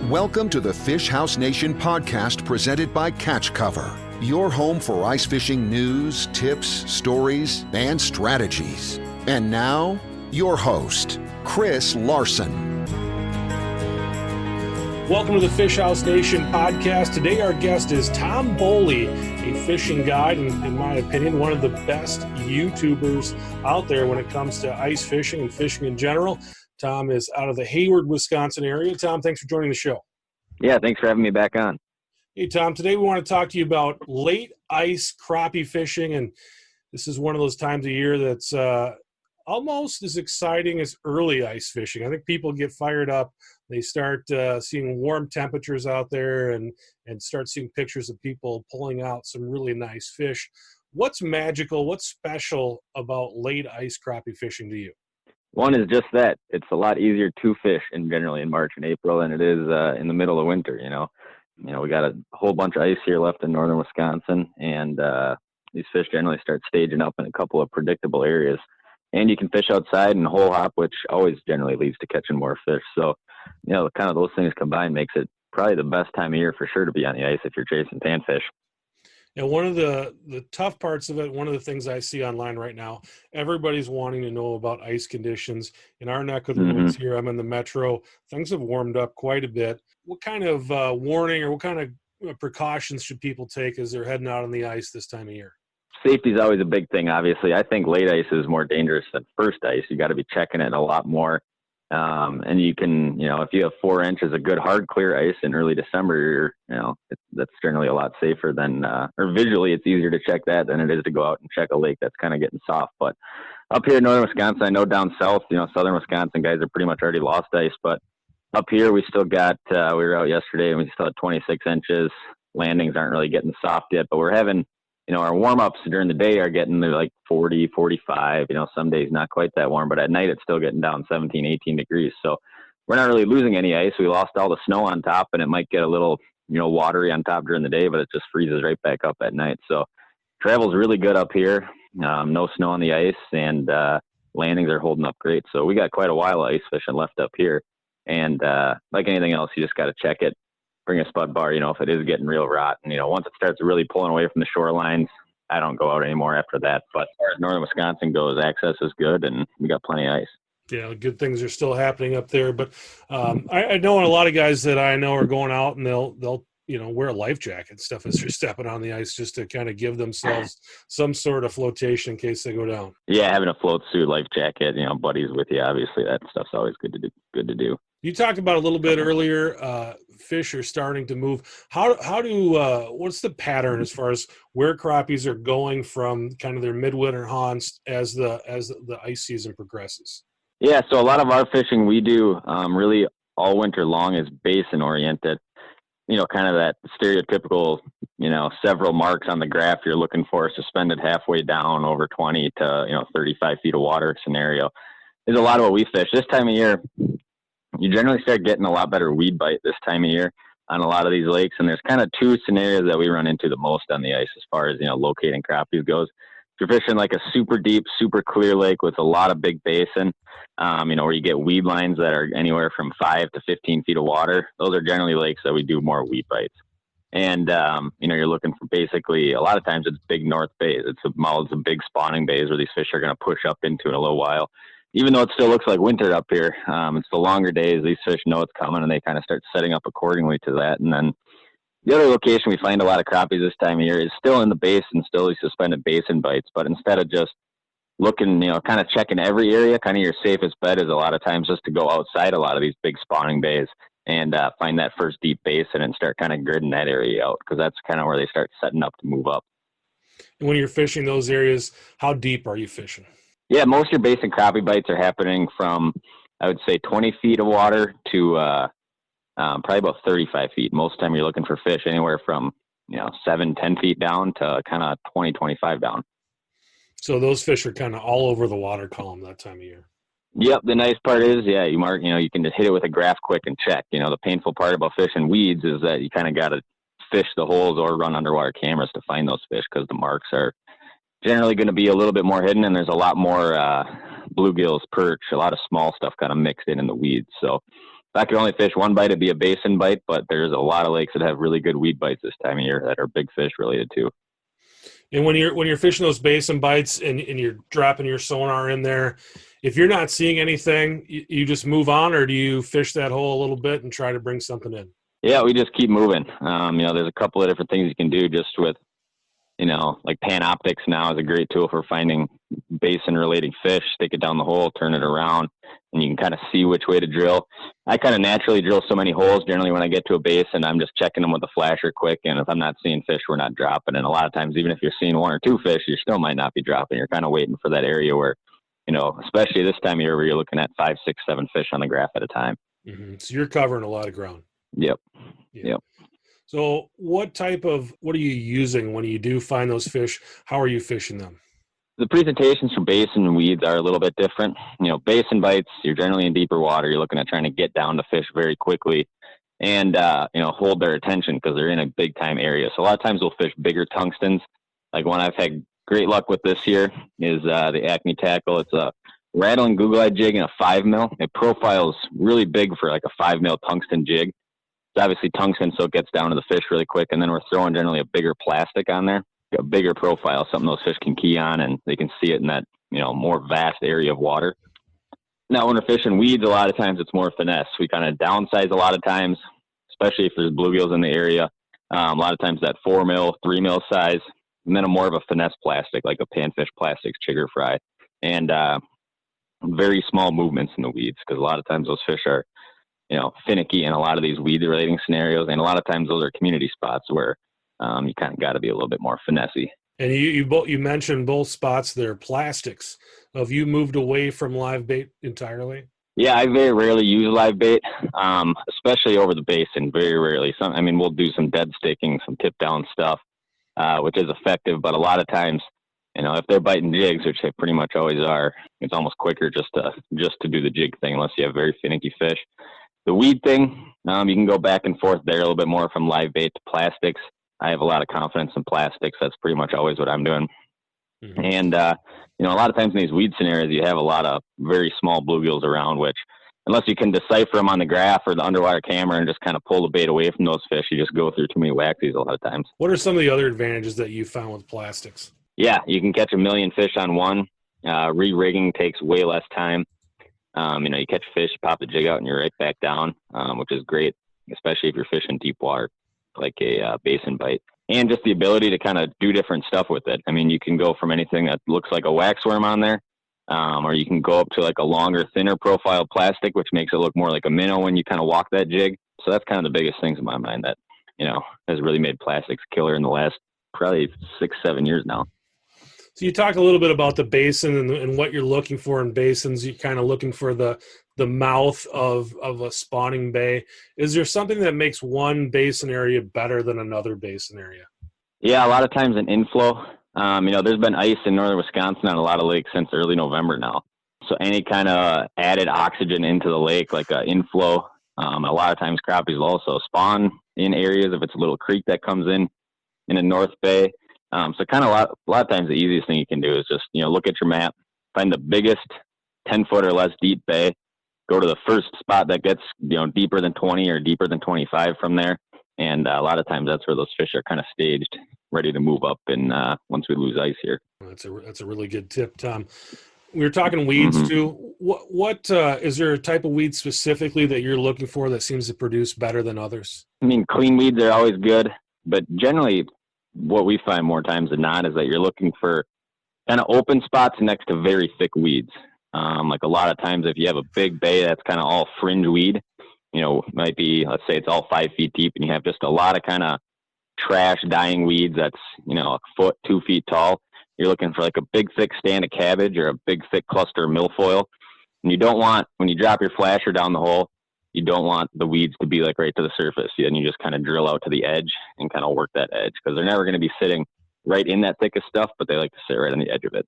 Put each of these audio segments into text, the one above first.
Welcome to the Fish House Nation podcast presented by Catch Cover, your home for ice fishing news, tips, stories, and strategies. And now, your host, Chris Larson. Welcome to the Fish House Nation podcast. Today our guest is Tom Boley, a fishing guide and, in my opinion, one of the best YouTubers out there when it comes to ice fishing and fishing in general. Tom is out of the Hayward, Wisconsin area. Tom, thanks for joining the show. Yeah, thanks for having me back on. Hey, Tom, today we want to talk to you about late ice crappie fishing, and this is one of those times of year that's almost as exciting as early ice fishing. I think people get fired up. They start seeing warm temperatures out there and start seeing pictures of people pulling out some really nice fish. What's magical, what's special about late ice crappie fishing to you? One is just that it's a lot easier to fish generally in March and April than it is in the middle of winter. You know, we got a whole bunch of ice here left in northern Wisconsin, and these fish generally start staging up in a couple of predictable areas. And you can fish outside and hole hop, which always generally leads to catching more fish. So, kind of those things combined makes it probably the best time of year for sure to be on the ice if you're chasing panfish. And one of the tough parts of it, one of the things I see online right now, everybody's wanting to know about ice conditions. In our neck of the woods here, I'm in the metro, things have warmed up quite a bit. What kind of warning or what kind of precautions should people take as they're heading out on the ice this time of year? Safety is always a big thing, obviously. I think late ice is more dangerous than first ice. You got to be checking it a lot more. And you can, if you have 4 inches of good hard clear ice in early December, that's generally a lot safer than, or visually it's easier to check that than it is to go out and check a lake that's kind of getting soft. But up here in northern Wisconsin, I know down south, southern Wisconsin guys are pretty much already lost ice. But up here we still got, we were out yesterday and we still had 26 inches. Landings aren't really getting soft yet, but we're having, our warm-ups during the day are getting to like 40, 45, some days not quite that warm, but at night it's still getting down 17, 18 degrees. So we're not really losing any ice. We lost all the snow on top, and it might get a little, watery on top during the day, but it just freezes right back up at night. So travel's really good up here. No snow on the ice, and landings are holding up great. So we got quite a while of ice fishing left up here. And like anything else, you just got to check it. Bring a spud bar, if it is getting real rot. And, once it starts really pulling away from the shorelines, I don't go out anymore after that. But as far as northern Wisconsin goes, access is good, and we got plenty of ice. Yeah, good things are still happening up there. But I know a lot of guys that I know are going out and they'll wear a life jacket and stuff as they're stepping on the ice just to kind of give themselves some sort of flotation in case they go down. Yeah, having a float suit, life jacket, buddies with you, obviously that stuff's always good to do. You talked about a little bit earlier, fish are starting to move. What's the pattern as far as where crappies are going from kind of their midwinter haunts as the ice season progresses? Yeah, so a lot of our fishing we do really all winter long is basin oriented. Kind of that stereotypical, several marks on the graph you're looking for, suspended halfway down over 20 to 35 feet of water scenario is a lot of what we fish. This time of year, you generally start getting a lot better weed bite this time of year on a lot of these lakes. And there's kind of 2 scenarios that we run into the most on the ice as far as, locating crappies goes. If you're fishing like a super deep, super clear lake with a lot of big basin, where you get weed lines that are anywhere from 5 to 15 feet of water, those are generally lakes that we do more weed bites. And, you're looking for basically, a lot of times it's big north bays. It's the mouths of big spawning bays where these fish are going to push up into in a little while. Even though it still looks like winter up here, it's the longer days. These fish know it's coming, and they kind of start setting up accordingly to that. And then the other location we find a lot of crappies this time of year is still in the basin, still these suspended basin bites. But instead of just looking, kind of checking every area, kind of your safest bet is a lot of times just to go outside a lot of these big spawning bays and find that first deep basin and start kind of gridding that area out, because that's kind of where they start setting up to move up. And when you're fishing those areas, how deep are you fishing? Yeah, most of your basic crappie bites are happening from, I would say, 20 feet of water to probably about 35 feet. Most of the time you're looking for fish anywhere from, 7, 10 feet down to kind of 20, 25 down. So those fish are kind of all over the water column that time of year. Yep. The nice part is, you mark, you can just hit it with a graph quick and check. The painful part about fishing weeds is that you kind of got to fish the holes or run underwater cameras to find those fish, because the marks are generally going to be a little bit more hidden, and there's a lot more bluegills, perch, a lot of small stuff kind of mixed in the weeds. So I could only fish one bite, it'd be a basin bite, but there's a lot of lakes that have really good weed bites this time of year that are big fish related to. And when you're fishing those basin bites and you're dropping your sonar in there, if you're not seeing anything, you just move on, or do you fish that hole a little bit and try to bring something in? Yeah, we just keep moving. There's a couple of different things you can do just with, like Panoptics now is a great tool for finding basin-related fish. Stick it down the hole, turn it around, and you can kind of see which way to drill. I kind of naturally drill so many holes. Generally, when I get to a basin, I'm just checking them with a flasher quick, and if I'm not seeing fish, we're not dropping. And a lot of times, even if you're seeing one or two fish, you still might not be dropping. You're kind of waiting for that area where, especially this time of year where you're looking at 5, 6, 7 fish on the graph at a time. Mm-hmm. So you're covering a lot of ground. Yep. So what are you using when you do find those fish? How are you fishing them? The presentations for basin and weeds are a little bit different. Basin bites, you're generally in deeper water. You're looking at trying to get down to fish very quickly and, hold their attention because they're in a big time area. So a lot of times we'll fish bigger tungstens. Like one I've had great luck with this year is the Acme tackle. It's a rattling google-eyed jig and a 5 mil. It profiles really big for like a 5 mil tungsten jig. It's obviously tungsten, so it gets down to the fish really quick. And then we're throwing generally a bigger plastic on there, a bigger profile, something those fish can key on and they can see it in that, more vast area of water. Now, when we're fishing weeds, a lot of times it's more finesse. We kind of downsize a lot of times, especially if there's bluegills in the area. A lot of times that 4 mil, 3 mil size, and then a more of a finesse plastic, like a panfish plastics, chigger fry, and very small movements in the weeds because a lot of times those fish are, finicky in a lot of these weed relating scenarios. And a lot of times those are community spots where you kind of got to be a little bit more finessey. And you mentioned both spots there, plastics. Have you moved away from live bait entirely? Yeah, I very rarely use live bait, especially over the basin, very rarely. We'll do some dead sticking, some tip down stuff, which is effective. But a lot of times, if they're biting jigs, which they pretty much always are, it's almost quicker just to do the jig thing unless you have very finicky fish. The weed thing, you can go back and forth there a little bit more from live bait to plastics. I have a lot of confidence in plastics. That's pretty much always what I'm doing. Mm-hmm. And, a lot of times in these weed scenarios, you have a lot of very small bluegills around, which unless you can decipher them on the graph or the underwater camera and just kind of pull the bait away from those fish, you just go through too many waxies a lot of times. What are some of the other advantages that you found with plastics? Yeah, you can catch 1 million fish on one. Re-rigging takes way less time. You catch fish, pop the jig out, and you're right back down, which is great, especially if you're fishing deep water, like a basin bite. And just the ability to kind of do different stuff with it. You can go from anything that looks like a waxworm on there, or you can go up to like a longer, thinner profile plastic, which makes it look more like a minnow when you kind of walk that jig. So that's kind of the biggest things in my mind that, has really made plastics killer in the last probably 6-7 years now. So you talked a little bit about the basin and what you're looking for in basins. You're kind of looking for the mouth of a spawning bay. Is there something that makes one basin area better than another basin area? Yeah, a lot of times an inflow. There's been ice in northern Wisconsin on a lot of lakes since early November now. So any kind of added oxygen into the lake, like an inflow, a lot of times crappies will also spawn in areas if it's a little creek that comes in a North Bay. So kind of a lot of times the easiest thing you can do is just, look at your map, find the biggest 10-foot or less deep bay, go to the first spot that gets, deeper than 20 or deeper than 25 from there. And a lot of times that's where those fish are kind of staged, ready to move up. And once we lose ice here. That's a really good tip, Tom. We were talking weeds too. What is there a type of weed specifically that you're looking for that seems to produce better than others? Clean weeds are always good, but generally what we find more times than not is that you're looking for kind of open spots next to very thick weeds. Like a lot of times if you have a big bay that's kind of all fringe weed, might be, let's say it's all 5 feet deep and you have just a lot of kind of trash dying weeds that's, a foot, 2 feet tall. You're looking for like a big thick stand of cabbage or a big thick cluster of milfoil. And you don't want, when you drop your flasher down the hole, you don't want the weeds to be like right to the surface. And you just kind of drill out to the edge and kind of work that edge because they're never going to be sitting right in that thick of stuff, but they like to sit right on the edge of it.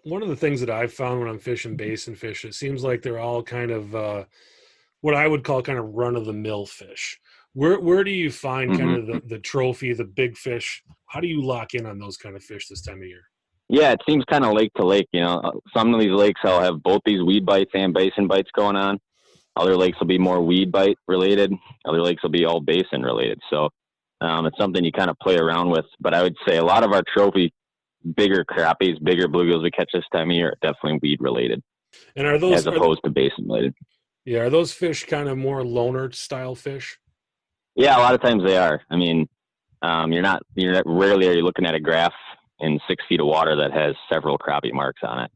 One of the things that I've found when I'm fishing basin fish, it seems like they're all kind of what I would call kind of run-of-the-mill fish. Where do you find kind of the trophy, the big fish? How do you lock in on those kind of fish this time of year? Yeah, it seems kind of lake to lake. Some of these lakes will have both these weed bites and basin bites going on. Other lakes will be more weed bite related. Other lakes will be all basin related. So it's something you kind of play around with. But I would say a lot of our trophy, bigger crappies, bigger bluegills we catch this time of year are definitely weed related, And are those as opposed to basin related. Yeah, are those fish kind of more loner style fish? Yeah, a lot of times they are. I mean, rarely are you looking at a graph in 6 feet of water that has several crappie marks on it.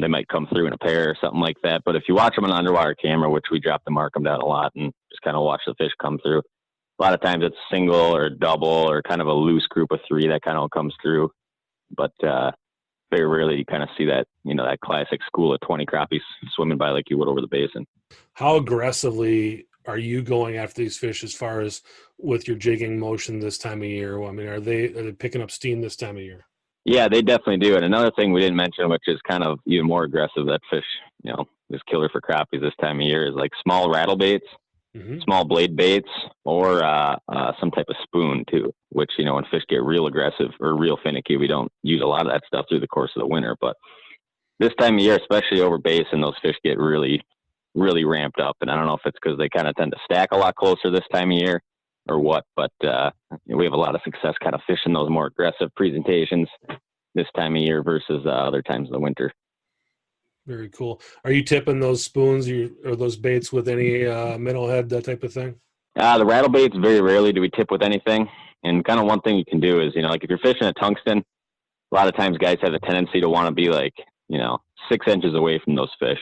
They might come through in a pair or something like that. But if you watch them on an underwater camera, which we drop the mark them down a lot and just kind of watch the fish come through, a lot of times it's single or double or kind of a loose group of 3 that kind of comes through. But very rarely you kind of see that, that classic school of 20 crappies swimming by like you would over the basin. How aggressively are you going after these fish as far as with your jigging motion this time of year? I mean, are they picking up steam this time of year? Yeah, they definitely do. And another thing we didn't mention, which is kind of even more aggressive, that fish, is killer for crappies this time of year, is like small rattle baits, small blade baits, or some type of spoon too, which, when fish get real aggressive or real finicky, we don't use a lot of that stuff through the course of the winter. But this time of year, especially over basin, those fish get really, really ramped up. And I don't know if it's because they kind of tend to stack a lot closer this time of year or what, but we have a lot of success kind of fishing those more aggressive presentations this time of year versus other times of the winter. Very cool. Are you tipping those spoons or those baits with any minnow head, that type of thing? The rattle baits, very rarely do we tip with anything. And kind of one thing you can do is, like if you're fishing a tungsten, a lot of times guys have a tendency to want to be like, 6 inches away from those fish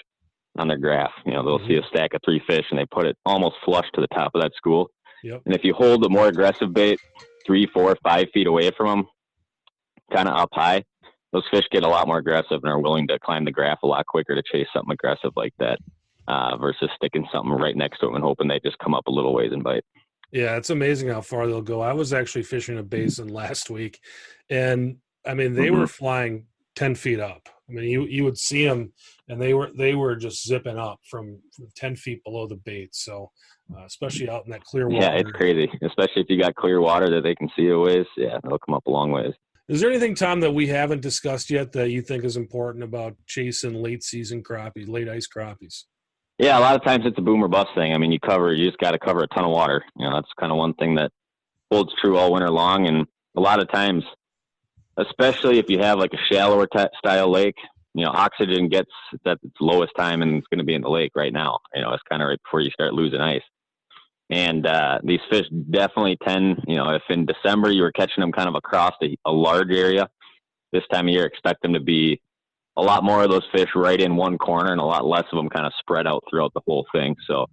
on their graph. They'll see a stack of 3 fish and they put it almost flush to the top of that school. Yep. And if you hold a more aggressive bait 3, 4, 5 feet away from them, kind of up high, those fish get a lot more aggressive and are willing to climb the graph a lot quicker to chase something aggressive like that versus sticking something right next to them and hoping they just come up a little ways and bite. Yeah, it's amazing how far they'll go. I was actually fishing a basin last week, and I mean they were flying 10 feet up. I mean you would see them, and they were just zipping up from 10 feet below the bait. So especially out in that clear water. Yeah, it's crazy, especially if you got clear water that they can see a ways. Yeah, they'll come up a long ways. Is there anything, Tom, that we haven't discussed yet that you think is important about chasing late season crappies, late ice crappies? Yeah, a lot of times it's a boom or bust thing. I mean, you just got to cover a ton of water. That's kind of one thing that holds true all winter long. And a lot of times, especially if you have like a shallower style lake, oxygen gets at its lowest time and it's going to be in the lake right now. It's kind of right before you start losing ice. And these fish definitely tend, if in December you were catching them kind of across a large area, this time of year, expect them to be a lot more of those fish right in one corner and a lot less of them kind of spread out throughout the whole thing. So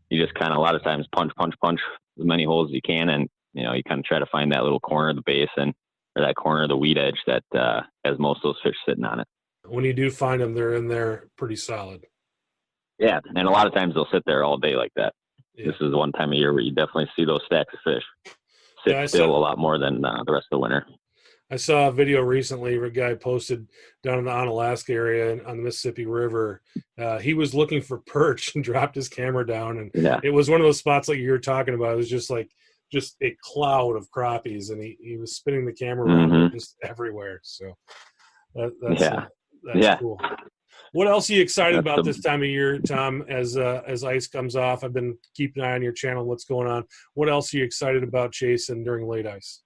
you just kind of a lot of times punch as many holes as you can. And, you kind of try to find that little corner of the basin or that corner of the weed edge that has most of those fish sitting on it. When you do find them, they're in there pretty solid. Yeah. And a lot of times they'll sit there all day like that. Yeah. This is one time of year where you definitely see those stacks of fish sit still a lot more than the rest of the winter. I saw a video recently where a guy posted down in the Onalaska area on the Mississippi River. He was looking for perch and dropped his camera down. And It was one of those spots like you were talking about. It was just a cloud of crappies. And he was spinning the camera around just everywhere. So that's cool. What else are you excited about this time of year, Tom, as ice comes off? I've been keeping an eye on your channel, what's going on. What else are you excited about chasing during late ice?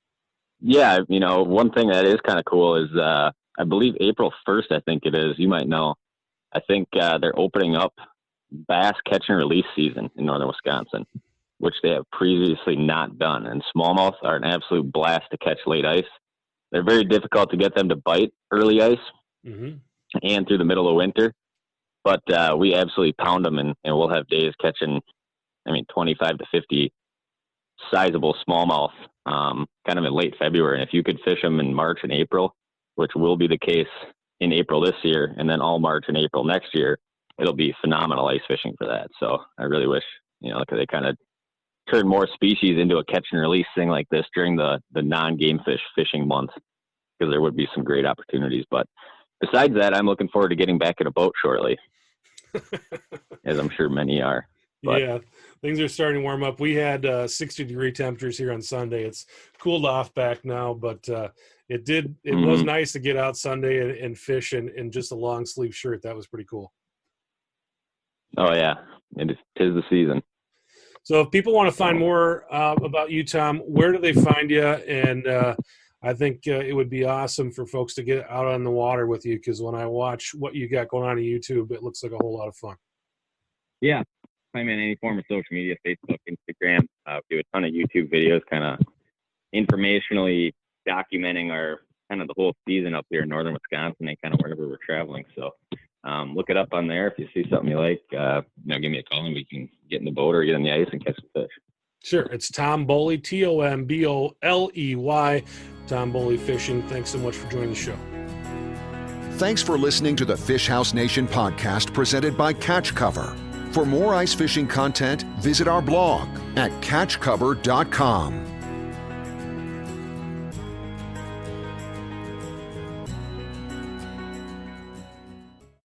Yeah, one thing that is kind of cool is I believe April 1st, I think it is. You might know. I think they're opening up bass catch and release season in northern Wisconsin, which they have previously not done. And smallmouth are an absolute blast to catch late ice. They're very difficult to get them to bite early ice and through the middle of winter. But we absolutely pound them, and we'll have days catching, 25 to 50 sizable smallmouth kind of in late February. And if you could fish them in March and April, which will be the case in April this year, and then all March and April next year, it'll be phenomenal ice fishing for that. So I really wish, because they kind of turn more species into a catch and release thing like this during the non-game fish fishing month, because there would be some great opportunities. But besides that, I'm looking forward to getting back in a boat shortly, as I'm sure many are. But, yeah, things are starting to warm up. We had 60-degree temperatures here on Sunday. It's cooled off back now, but it was nice to get out Sunday and fish in just a long sleeve shirt. That was pretty cool. Oh yeah, tis the season. So if people want to find more about you, Tom, where do they find you? And I think it would be awesome for folks to get out on the water with you, because when I watch what you got going on YouTube, it looks like a whole lot of fun. Yeah, find me on any form of social media, Facebook, Instagram. We do a ton of YouTube videos, kind of informationally documenting our kind of the whole season up here in northern Wisconsin and kind of wherever we're traveling. So look it up on there. If you see something you like, give me a call and we can get in the boat or get on the ice and catch some fish. Sure. It's Tom Boley, TOMBOLEY, Tom Boley Fishing. Thanks so much for joining the show. Thanks for listening to the Fish House Nation podcast presented by Catch Cover. For more ice fishing content, visit our blog at catchcover.com.